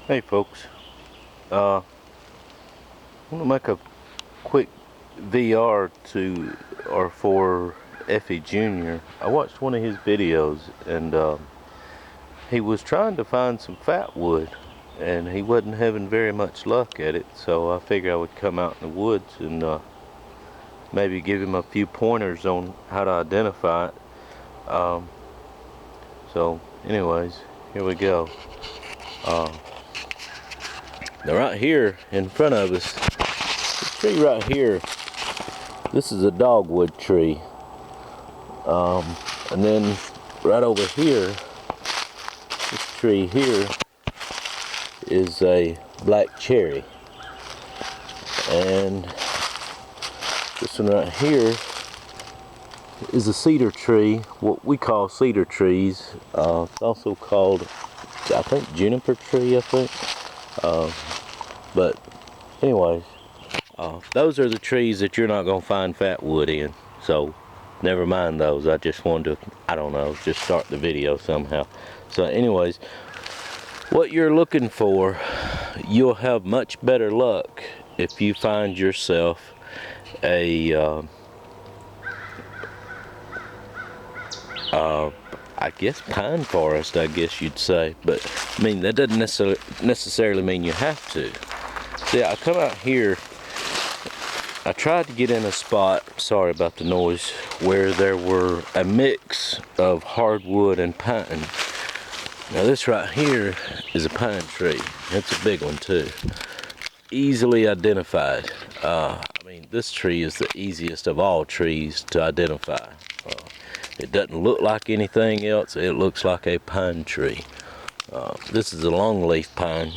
Hey folks, I want to make a quick VR to or for Effy Jr. I watched one of his videos and he was trying to find some fatwood and he wasn't having very much luck at it, so I figured I would come out in the woods and maybe give him a few pointers on how to identify it. So anyways, here we go. Now right here in front of us, this tree right here, this is a dogwood tree. And then right over here, this tree here is a black cherry. And this one right here is a cedar tree, what we call cedar trees. It's also called, I think, juniper tree, I think. But anyways, those are the trees that you're not going to find fatwood in. So never mind those. I just wanted to, I don't know, just start the video somehow. So anyways, what you're looking for, you'll have much better luck if you find yourself a I guess pine forest, I guess you'd say. But I mean, that doesn't necessarily mean you have to. See, I come out here, I tried to get in a spot, sorry about the noise, where there were a mix of hardwood and pine. Now this right here is a pine tree. It's a big one too. Easily identified. I mean, this tree is the easiest of all trees to identify. It doesn't look like anything else. It looks like a pine tree. This is a longleaf pine.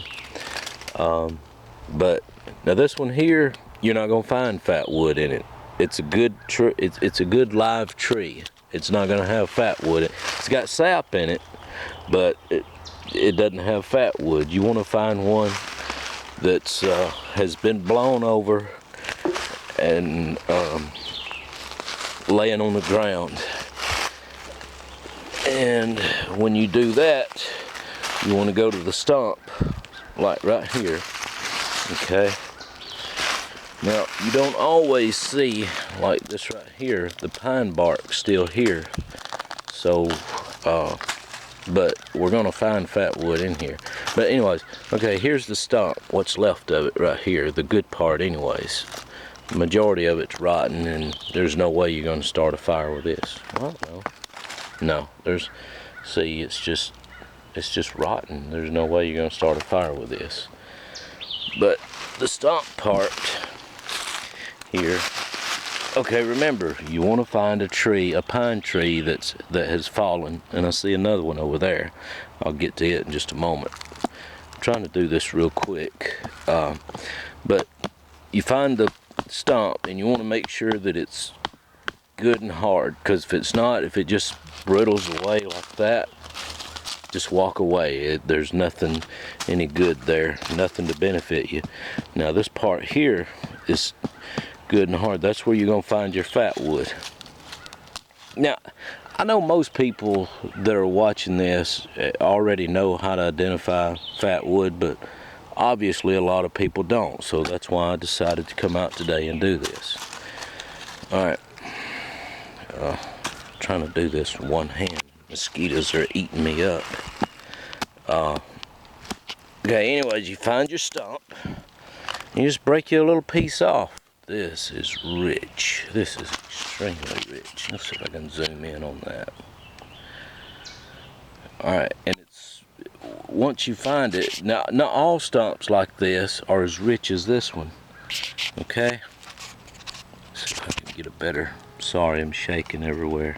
But now this one here, you're not gonna find fat wood in it. It's a good it's a good live tree. It's not gonna have fat wood. It's got sap in it, but it doesn't have fat wood. You want to find one that's has been blown over and laying on the ground. And when you do that, you want to go to the stump, like right here. Okay. Now you don't always see, like this right here, the pine bark still here. So, but we're gonna find fat wood in here. But anyways, okay, here's the stump, what's left of it right here, the good part anyways. The majority of it's rotten and there's no way you're gonna start a fire with this. Well, no, there's, see, it's just rotten. There's no way you're gonna start a fire with this. But the stump part here, okay, remember, you want to find a tree, a pine tree that has fallen, and I see another one over there. I'll get to it in just a moment. I'm trying to do this real quick, but you find the stump and you want to make sure that it's good and hard, because if it's not, if it just brittles away like that, just walk away. There's nothing any good there, nothing to benefit you. Now this part here is good and hard. That's where you're gonna find your fat wood. Now I know most people that are watching this already know how to identify fat wood, but obviously a lot of people don't, so that's why I decided to come out today and do this. Alright, trying to do this with one hand. Mosquitoes are eating me up. Okay, anyways, you find your stump. You just break you a little piece off. This is rich. This is extremely rich. Let's see if I can zoom in on that. Alright, and it's, once you find it, now not all stumps like this are as rich as this one. Okay? Let's see if I can get a better, sorry, I'm shaking everywhere.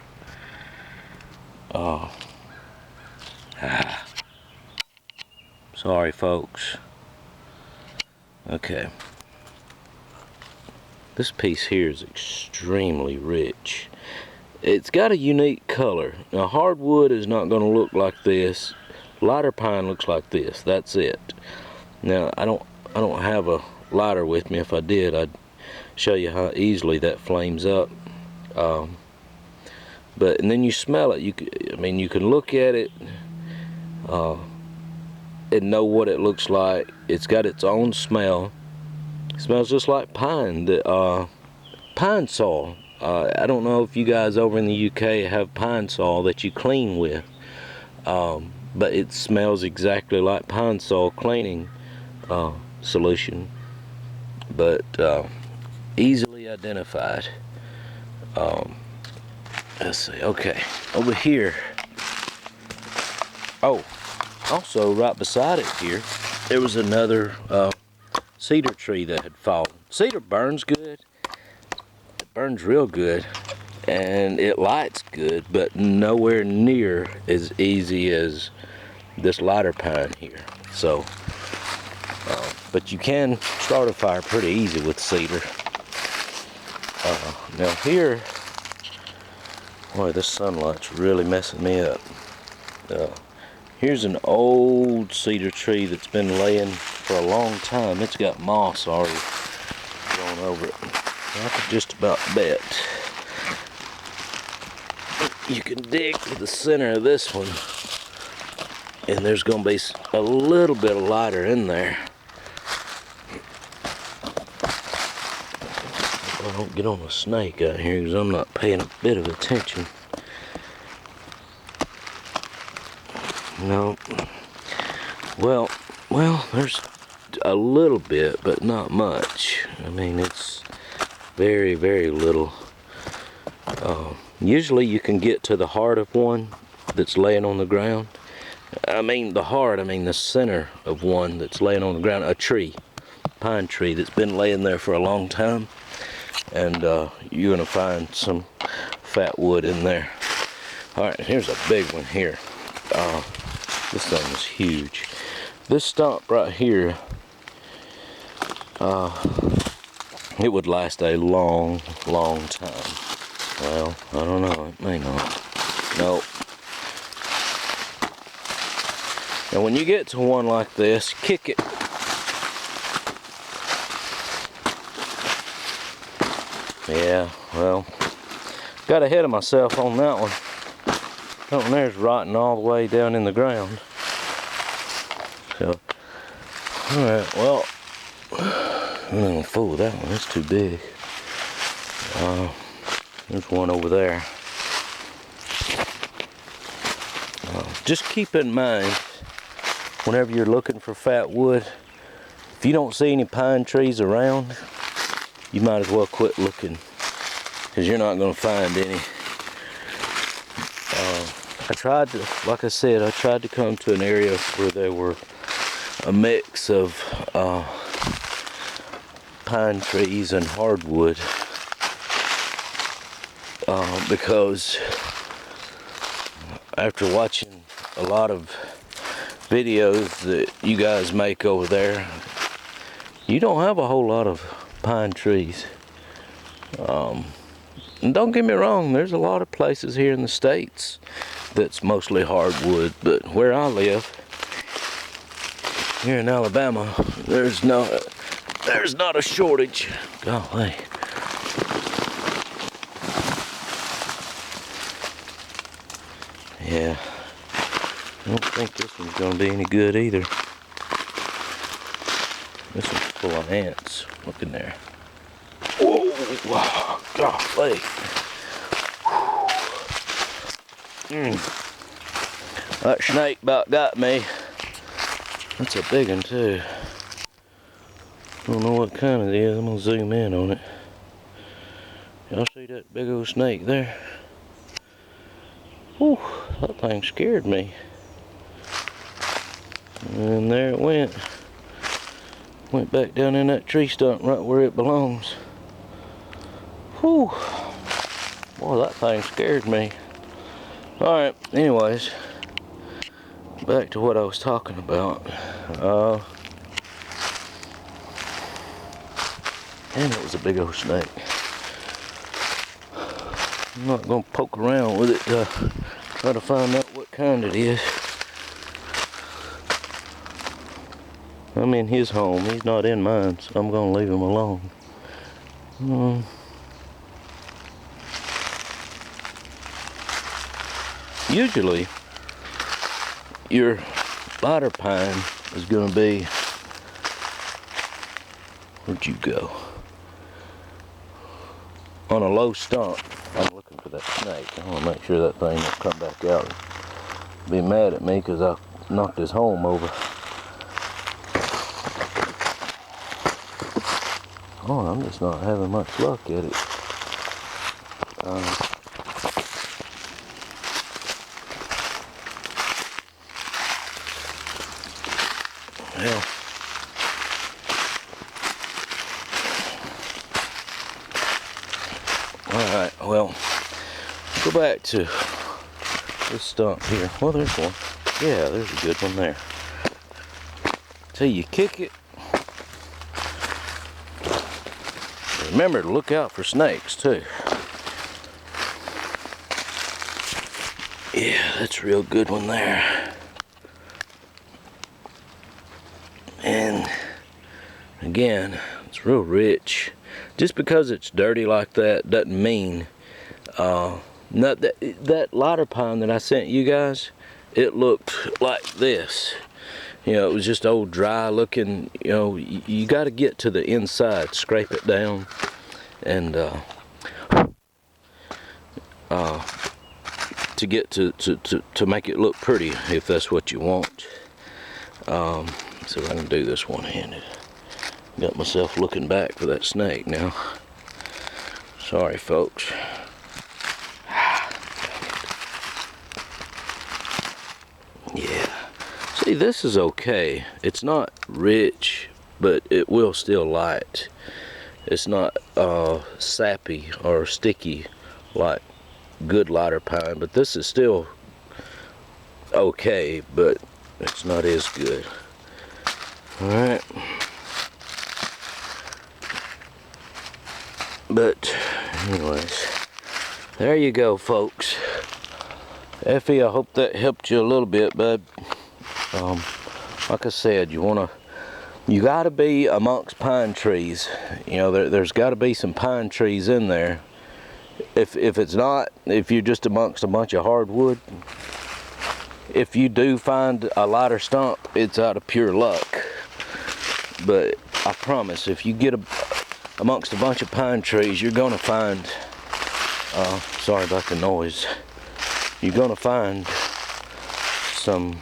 Sorry folks. Okay. This piece here is extremely rich. It's got a unique color. Now hardwood is not going to look like this. Lighter pine looks like this. That's it. Now I don't have a lighter with me. If I did, I'd show you how easily that flames up. But and then you smell it. I mean, you can look at it. and know what it looks like. It's got its own smell. It smells just like pine, pine saw. I don't know if you guys over in the UK have pine saw that you clean with, but it smells exactly like pine saw cleaning solution, but easily identified. Let's see, okay, over here. Oh, also right beside it here, there was another cedar tree that had fallen. Cedar burns good. It burns real good, and it lights good, but nowhere near as easy as this lighter pine here. So, but you can start a fire pretty easy with cedar. Now here, boy, this sunlight's really messing me up. Here's an old cedar tree that's been laying for a long time. It's got moss already grown over it. I could just about bet you can dig to the center of this one, and there's going to be a little bit of lighter in there. I don't get on a snake out here because I'm not paying a bit of attention. No. Well, there's a little bit, but not much. I mean, it's very, very little. Usually you can get to the heart of one that's laying on the ground. I mean the center of one that's laying on the ground, a tree, pine tree that's been laying there for a long time. And you're gonna find some fat wood in there. All right, here's a big one here. This thing is huge. This stump right here, it would last a long, long time. Well, I don't know, it may not. Nope. Now when you get to one like this, kick it. Yeah, well, got ahead of myself on that one. That one there's rotting all the way down in the ground. So, alright, well, I'm not gonna fool with that one, it's too big. There's one over there. Just keep in mind, whenever you're looking for fat wood, if you don't see any pine trees around, you might as well quit looking, because you're not going to find any. I tried to, like I said, I tried to come to an area where there were a mix of pine trees and hardwood, because after watching a lot of videos that you guys make over there, you don't have a whole lot of pine trees. And don't get me wrong, there's a lot of places here in the States that's mostly hardwood, but where I live, here in Alabama, there's not a shortage. Golly. Yeah, I don't think this one's gonna be any good either. This one's full of ants. Look in there. Whoa, golly. That snake about got me. That's a big one too. I don't know what kind it is. I'm gonna zoom in on it. Y'all see that big old snake there? Whew, that thing scared me. And there it went. Went back down in that tree stump right where it belongs. Whew. Boy, that thing scared me. Alright, anyways. Back to what I was talking about. And it was a big old snake. I'm not gonna poke around with it to try to find out what kind it is. I'm in his home, he's not in mine, so I'm gonna leave him alone. Usually, your lighter pine is going to be, where'd you go? On a low stump. I'm looking for that snake. I want to make sure that thing don't come back out and be mad at me because I knocked his home over. Oh, I'm just not having much luck at it. Well, alright, well, go back to this stump here. Well, there's one. Yeah, there's a good one there. So you kick it. Remember to look out for snakes too. Yeah, that's a real good one there. And again, it's real rich. Just because it's dirty like that doesn't mean not that lighter pine that I sent you guys, it looked like this. You know, it was just old dry looking. You know, you got to get to the inside, scrape it down, and to get to make it look pretty, if that's what you want. So I can do this one-handed. Got myself looking back for that snake now. Sorry, folks. Yeah. See, this is okay. It's not rich, but it will still light. It's not sappy or sticky like good lighter pine, but this is still okay, but it's not as good. Alright. But anyways, there you go, folks. Effy, I hope that helped you a little bit, bud. Like I said, you gotta be amongst pine trees. You know, there's gotta be some pine trees in there. If it's not, if you're just amongst a bunch of hardwood, if you do find a lighter stump, it's out of pure luck. But I promise, if you get amongst a bunch of pine trees, you're gonna find, sorry about the noise, you're gonna find some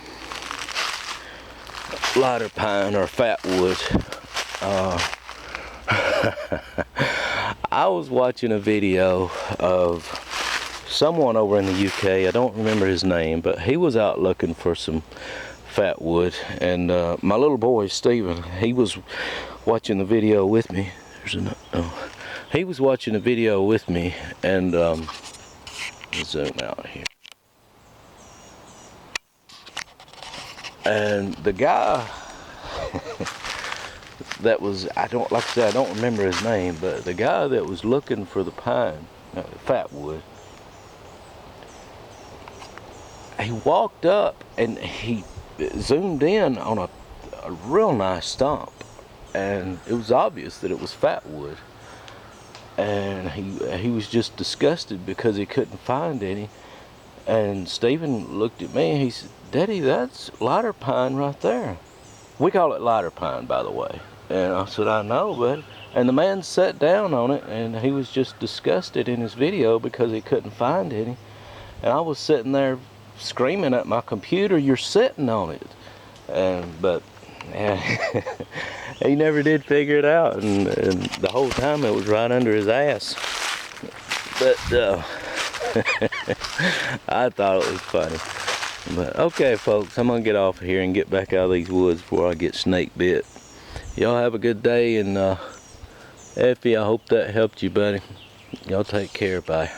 lighter pine or fatwood. I was watching a video of someone over in the UK, I don't remember his name, but he was out looking for some fatwood, and my little boy Steven, he was watching the video with me. He was watching the video with me, and let's zoom out here. And the guy that was, like I said, I don't remember his name, but the guy that was looking for the pine, fatwood, he walked up and he zoomed in on a real nice stump, and it was obvious that it was fatwood, and he was just disgusted because he couldn't find any. And Stephen looked at me and he said, "Daddy, that's lighter pine right there." We call it lighter pine, by the way. And I said, "I know, buddy." And the man sat down on it, and he was just disgusted in his video because he couldn't find any. And I was sitting there screaming at my computer, "You're sitting on it." But yeah, he never did figure it out, and the whole time it was right under his ass. But I thought it was funny. But okay, folks, I'm gonna get off of here and get back out of these woods before I get snake bit. Y'all have a good day, and Effy, I hope that helped you, buddy. Y'all take care. Bye.